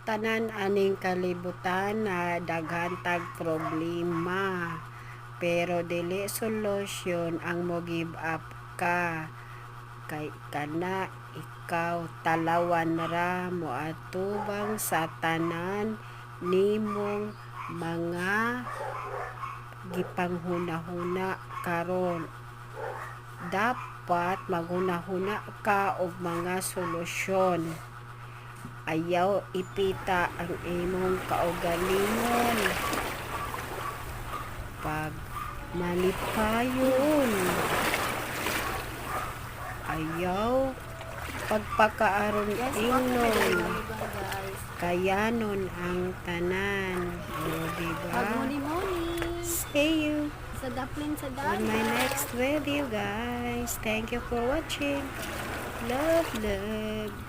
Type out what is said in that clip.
tanan aning kalibutan na daghan tag problema, pero dili solusyon ang mo give up ka kay kana ikaw talawan ra moatubang sa tanan nimong mga gipanghuna-huna karon. Dapat maghuna-huna ka og mga solusyon. Ayaw ipita ang imong kaugalingon. Pag malipayon, ayaw pagpakaaron ingnon. Kayanon ang tanan. O, diba? Pag-muni-muni. See you Sa daplin sa on my next video, guys. Thank you for watching. Love, love.